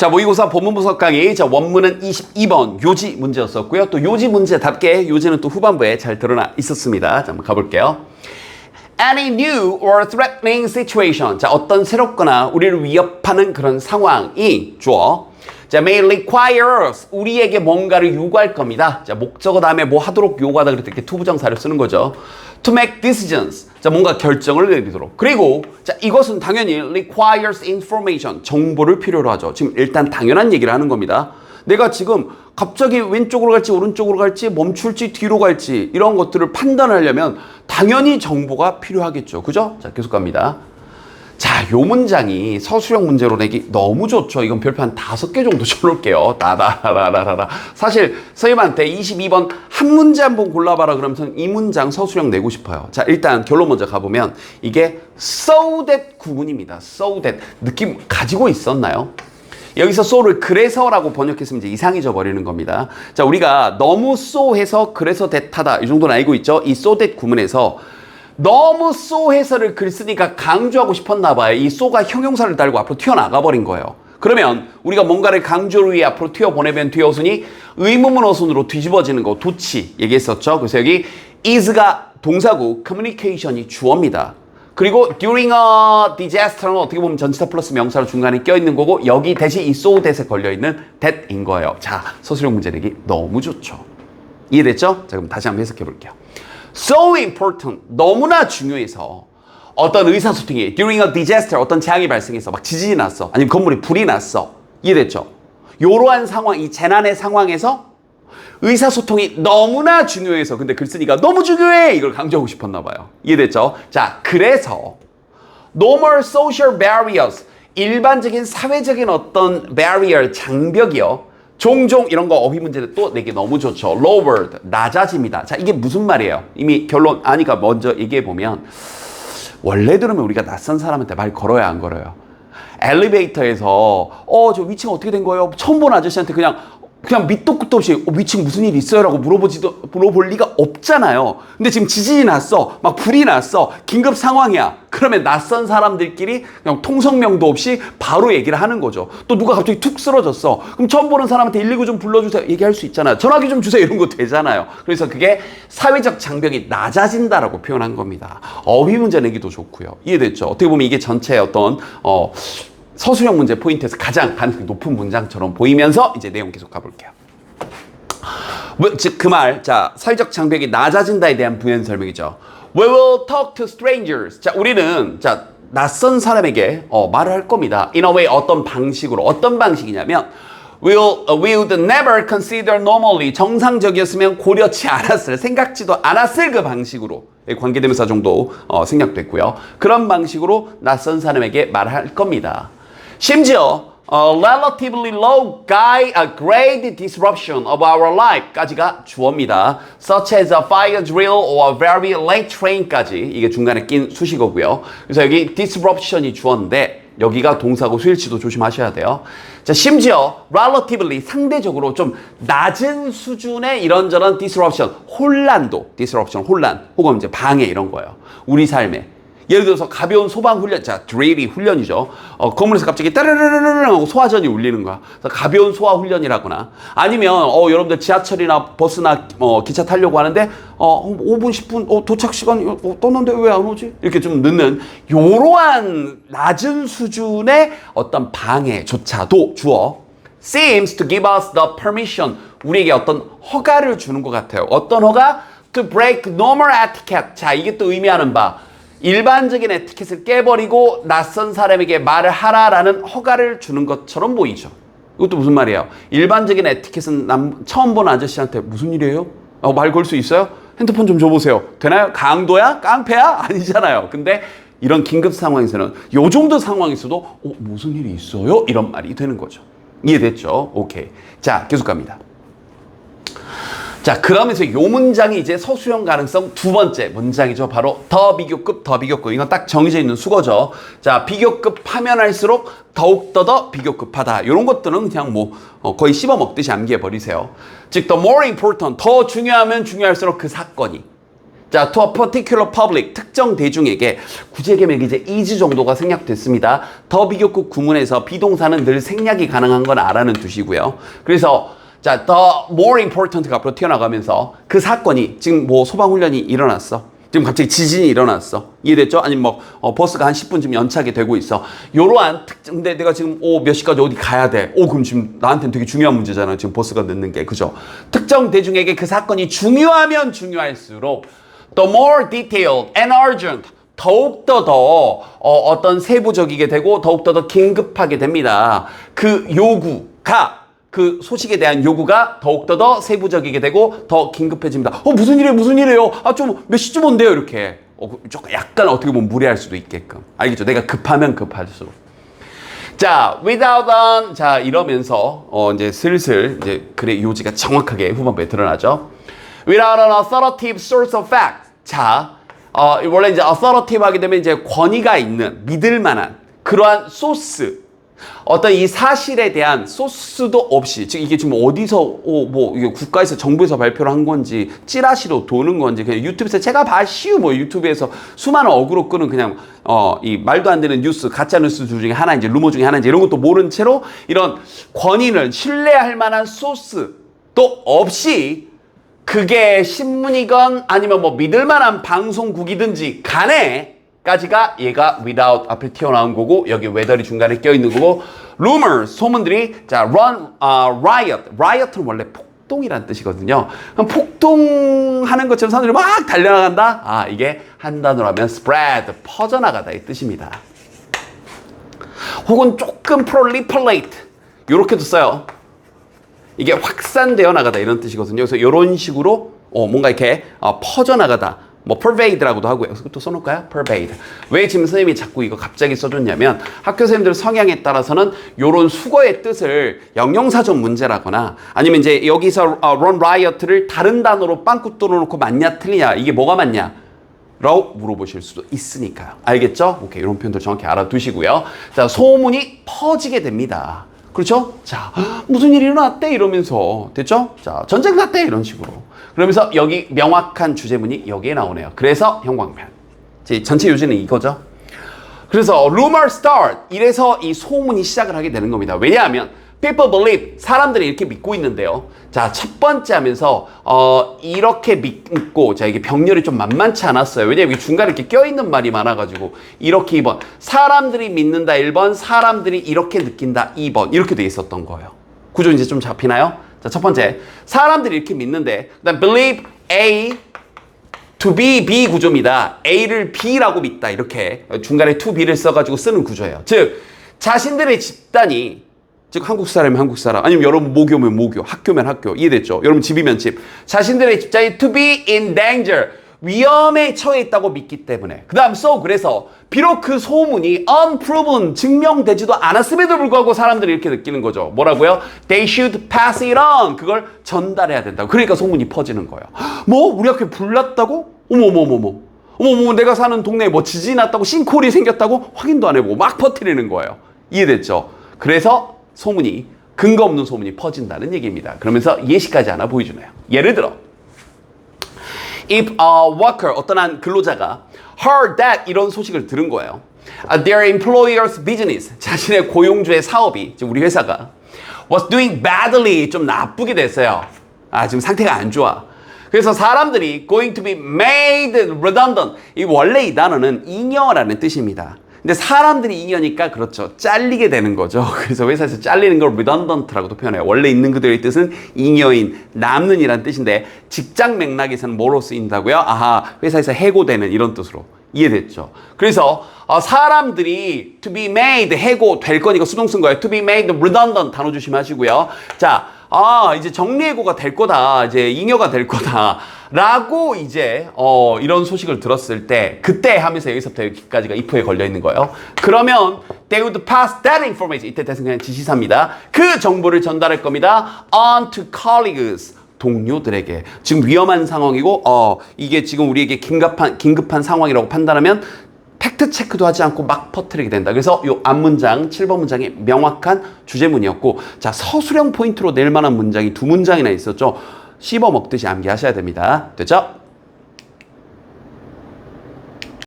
자, 모의고사 본문분석 강의. 자, 원문은 22번 요지 문제였었고요. 또 요지 문제답게 요지는 또 후반부에 잘 드러나 있었습니다. 자, 한번 가볼게요. Any new or threatening situation. 자, 어떤 새롭거나 우리를 위협하는 그런 상황이 주어. 자, may require us. 우리에게 뭔가를 요구할 겁니다. 자, 목적어 다음에 뭐 하도록 요구하다 그럴 때 이렇게 투부정사를 쓰는 거죠. To make decisions. 자, 뭔가 결정을 내리도록. 그리고 자, 이것은 당연히 requires information. 정보를 필요로 하죠. 지금 일단 당연한 얘기를 하는 겁니다. 내가 지금 갑자기 왼쪽으로 갈지 오른쪽으로 갈지 멈출지 뒤로 갈지 이런 것들을 판단하려면 당연히 정보가 필요하겠죠. 그죠? 자, 계속 갑니다. 자, 요 문장이 서술형 문제로 내기 너무 좋죠. 이건 별표 한 5개 정도 줘놓을게요. 다다라라라라. 사실 선생님한테 22번 한 문제 한번 골라봐라 그러면 이 문장 서술형 내고 싶어요. 자, 일단 결론 먼저 가보면 이게 so that 구문입니다. so that 느낌 가지고 있었나요? 여기서 so를 그래서라고 번역했으면 이제 이상해져 버리는 겁니다. 자, 우리가 너무 so 해서 그래서 that 하다 이 정도는 알고 있죠? 이 so that 구문에서 너무 so 해서를 글 쓰니까 강조하고 싶었나 봐요. 이 so가 형용사를 달고 앞으로 튀어나가 버린 거예요. 그러면 우리가 뭔가를 강조를 위해 앞으로 튀어보내면 뒤에 어순이 의문문 어순으로 뒤집어지는 거 도치 얘기했었죠. 그래서 여기 is가 동사고 communication이 주어입니다. 그리고 during a disaster는 어떻게 보면 전치사 플러스 명사로 중간에 껴있는 거고 여기 대신 이 so that에 걸려있는 that인 거예요. 자, 서술형 문제 내기 너무 좋죠. 이해됐죠? 자, 그럼 다시 한번 해석해 볼게요. So important, 너무나 중요해서 어떤 의사소통이 during a disaster, 어떤 재앙이 발생해서 막 지진이 났어. 아니면 건물에 불이 났어. 이해됐죠? 이러한 상황, 이 재난의 상황에서 의사소통이 너무나 중요해서 근데 글 쓰니까 너무 중요해! 이걸 강조하고 싶었나 봐요. 이해됐죠? 자, 그래서 no more social barriers, 일반적인 사회적인 어떤 barrier, 장벽이요. 종종 이런 거 어휘 문제는 또 내기 너무 좋죠. lowered, 낮아집니다. 자, 이게 무슨 말이에요? 이미 결론 아니까 먼저 얘기해 보면 원래 들으면 우리가 낯선 사람한테 말 걸어야 안 걸어요. 엘리베이터에서 저 위층 어떻게 된 거예요? 처음 본 아저씨한테 그냥 밑도 끝도 없이 위층 무슨 일 있어요? 라고 물어볼 리가 없잖아요. 근데 지금 지진이 났어. 막 불이 났어. 긴급 상황이야. 그러면 낯선 사람들끼리 그냥 통성명도 없이 바로 얘기를 하는 거죠. 또 누가 갑자기 툭 쓰러졌어. 그럼 처음 보는 사람한테 119 좀 불러주세요. 얘기할 수 있잖아요. 전화기 좀 주세요. 이런 거 되잖아요. 그래서 그게 사회적 장벽이 낮아진다라고 표현한 겁니다. 어휘 문제 내기도 좋고요. 이해됐죠? 어떻게 보면 이게 전체 어떤 서술형 문제 포인트에서 가장 가능성이 높은 문장처럼 보이면서 이제 내용 계속 가볼게요. 즉 그 말, 자, 사회적 장벽이 낮아진다에 대한 부연 설명이죠. We will talk to strangers. 자, 우리는 자 낯선 사람에게 말을 할 겁니다. In a way, 어떤 방식으로, 어떤 방식이냐면 we would never consider normally, 정상적이었으면 고려치 않았을, 생각지도 않았을 그 방식으로 관계대명사 정도 생략됐고요. 그런 방식으로 낯선 사람에게 말을 할 겁니다. 심지어 relatively low grade disruption of our life까지가 주어입니다. Such as a fire drill or a very late train까지 이게 중간에 낀 수식어고요. 그래서 여기 disruption이 주어인데 여기가 동사고 수일치도 조심하셔야 돼요. 자, 심지어 relatively 상대적으로 좀 낮은 수준의 이런저런 disruption, 혼란도, disruption, 혼란, 혹은 이제 방해 이런 거예요. 우리 삶에. 예를 들어서 가벼운 소방 훈련, 자, 드릴이 훈련이죠. 건물에서 갑자기 따르르르르 하고 소화전이 울리는 거야. 그래서 가벼운 소화 훈련이라거나 아니면 여러분들 지하철이나 버스나 기차 타려고 하는데 5분, 10분 도착 시간이 떴는데 왜 안 오지? 이렇게 좀 늦는 이러한 낮은 수준의 어떤 방해조차도 주어 seems to give us the permission, 우리에게 어떤 허가를 주는 것 같아요. 어떤 허가? To break normal etiquette. 자, 이게 또 의미하는 바 일반적인 에티켓을 깨버리고 낯선 사람에게 말을 하라라는 허가를 주는 것처럼 보이죠. 이것도 무슨 말이에요? 일반적인 에티켓은 처음 본 아저씨한테 무슨 일이에요? 말 걸 수 있어요? 핸드폰 좀 줘보세요. 되나요? 강도야? 깡패야? 아니잖아요. 근데 이런 긴급 상황에서는 요 정도 상황에서도 무슨 일이 있어요? 이런 말이 되는 거죠. 이해됐죠? 오케이. 자, 계속 갑니다. 자, 그러면서 요 문장이 이제 서술형 가능성 두 번째 문장이죠. 바로 더 비교급, 더 비교급. 이건 딱 정해져 있는 수거죠. 자, 비교급 하면 할수록 더욱더 비교급하다. 이런 것들은 그냥 거의 씹어 먹듯이 암기해 버리세요. 즉, the more important, 더 중요하면 중요할수록 그 사건이. 자, to a particular public, 특정 대중에게 구제개mek 이제 is 정도가 생략됐습니다. 더 비교급 구문에서 비동사는 늘 생략이 가능한 건 알아는 두시고요. 그래서 자, the more important가 앞으로 튀어나가면서 그 사건이 지금 뭐 소방훈련이 일어났어. 지금 갑자기 지진이 일어났어. 이해됐죠? 아니면 뭐 버스가 한 10분쯤 연착이 되고 있어. 요러한 특정, 근데 내가 지금 몇 시까지 어디 가야 돼. 그럼 지금 나한테는 되게 중요한 문제잖아. 지금 버스가 늦는 게. 그죠? 특정 대중에게 그 사건이 중요하면 중요할수록 the more detailed and urgent, 더욱더 어떤 세부적이게 되고 더욱더 더 긴급하게 됩니다. 그 요구가 그 소식에 대한 요구가 더욱더 더 세부적이게 되고 더 긴급해집니다. 무슨 일이에요? 좀 몇 시쯤 온대요? 이렇게. 조금 약간 어떻게 보면 무례할 수도 있게끔. 알겠죠? 내가 급하면 급할수록. 자, without an, 자, 이러면서, 이제 슬슬, 이제 글의 요지가 정확하게 후반부에 드러나죠. Without an authoritative source of fact. 자, 원래 이제 authoritative 하게 되면 이제 권위가 있는, 믿을 만한 그러한 소스. 어떤 이 사실에 대한 소스도 없이, 즉 이게 지금 어디서 뭐 이게 국가에서 정부에서 발표를 한 건지 찌라시로 도는 건지 그냥 유튜브에서 제가 봐시우 뭐 유튜브에서 수많은 어그로 끄는 그냥 이 말도 안 되는 뉴스 가짜 뉴스 중에 하나 이제 루머 중에 하나인지 이런 것도 모른 채로 이런 권위를 신뢰할 만한 소스도 없이 그게 신문이건 아니면 뭐 믿을 만한 방송국이든지 간에 까지가 얘가 without 앞에 튀어나온 거고 여기 whether이 중간에 껴있는 거고 rumors 소문들이 자 riot은 원래 폭동이란 뜻이거든요. 그럼 폭동하는 것처럼 사람들이 막 달려나간다. 이게 한 단어로 하면 spread 퍼져나가다 이 뜻입니다. 혹은 조금 proliferate 이렇게도 써요. 이게 확산되어 나가다 이런 뜻이거든요. 그래서 이런 식으로 뭔가 이렇게 퍼져나가다. 뭐 pervade라고도 하고요. 또 써놓을까요? pervade. 왜 지금 선생님이 자꾸 이거 갑자기 써줬냐면 학교 선생님들 성향에 따라서는 요런 수거의 뜻을 영영사전 문제라거나 아니면 이제 여기서 run riot를 다른 단어로 빵꾸 뚫어놓고 맞냐 틀리냐 이게 뭐가 맞냐 라고 물어보실 수도 있으니까요. 알겠죠? 오케이, 이런 표현들 정확히 알아두시고요. 자, 소문이 퍼지게 됩니다. 그렇죠? 자, 무슨 일이 일어났대? 이러면서. 됐죠? 자, 전쟁 났대? 이런 식으로. 그러면서 여기 명확한 주제문이 여기에 나오네요. 그래서 형광펜. 전체 요지는 이거죠. 그래서 rumor start. 이래서 이 소문이 시작을 하게 되는 겁니다. 왜냐하면 people believe. 사람들이 이렇게 믿고 있는데요. 자, 첫 번째 하면서 이렇게 믿고 자, 이게 병렬이 좀 만만치 않았어요. 왜냐면 여기 중간에 이렇게 껴있는 말이 많아가지고 이렇게 2번. 사람들이 믿는다 1번. 사람들이 이렇게 느낀다 2번. 이렇게 돼 있었던 거예요. 구조 이제 좀 잡히나요? 자, 첫 번째. 사람들이 이렇게 믿는데 그다음 believe A to be B 구조입니다. A를 B라고 믿다. 이렇게 중간에 to B를 써가지고 쓰는 구조예요. 즉 자신들의 집단이 즉 한국 사람이면 한국 사람 아니면 여러분 모교면 모교 학교면 학교 이해됐죠? 여러분 집이면 집 자신들의 집단이 to be in danger 위험에 처해 있다고 믿기 때문에 그 다음 so 그래서 비록 그 소문이 unproven 증명되지도 않았음에도 불구하고 사람들이 이렇게 느끼는 거죠. 뭐라고요? They should pass it on 그걸 전달해야 된다고. 그러니까 소문이 퍼지는 거예요. 뭐? 우리 학교에 불 났다고? 어머 내가 사는 동네에 뭐 지진이 났다고 싱크홀이 생겼다고 확인도 안 해보고 막 퍼뜨리는 거예요. 이해됐죠? 그래서 소문이 근거 없는 소문이 퍼진다는 얘기입니다. 그러면서 예시까지 하나 보여주네요. 예를 들어 If a worker, 어떤 한 근로자가 heard that 이런 소식을 들은 거예요. Their employer's business, 자신의 고용주의 사업이, 지금 우리 회사가 was doing badly, 좀 나쁘게 됐어요. 지금 상태가 안 좋아. 그래서 사람들이 going to be made redundant. 이 원래 이 단어는 잉여라는 뜻입니다. 근데 사람들이 잉여니까 그렇죠. 잘리게 되는 거죠. 그래서 회사에서 잘리는 걸 redundant라고도 표현해요. 원래 있는 그대로의 뜻은 잉여인, 남는 이란 뜻인데 직장 맥락에서는 뭐로 쓰인다고요? 회사에서 해고되는 이런 뜻으로. 이해됐죠? 그래서 사람들이 to be made, 해고될 거니까 수동 쓴 거예요. to be made redundant 단어 조심하시고요. 자, 이제 정리해고가 될 거다. 이제 잉여가 될 거다. 라고 이제 이런 소식을 들었을 때 그때 하면서 여기서부터 여기까지가 if에 걸려 있는 거예요. 그러면 they would pass that information. 이때 대신 그냥 지시사입니다. 그 정보를 전달할 겁니다. on to colleagues. 동료들에게. 지금 위험한 상황이고 이게 지금 우리에게 긴급한 상황이라고 판단하면 팩트 체크도 하지 않고 막 퍼뜨리게 된다. 그래서 이 앞문장 7번 문장이 명확한 주제문이었고 자 서술형 포인트로 낼 만한 문장이 2문장이나 있었죠. 씹어 먹듯이 암기하셔야 됩니다. 됐죠?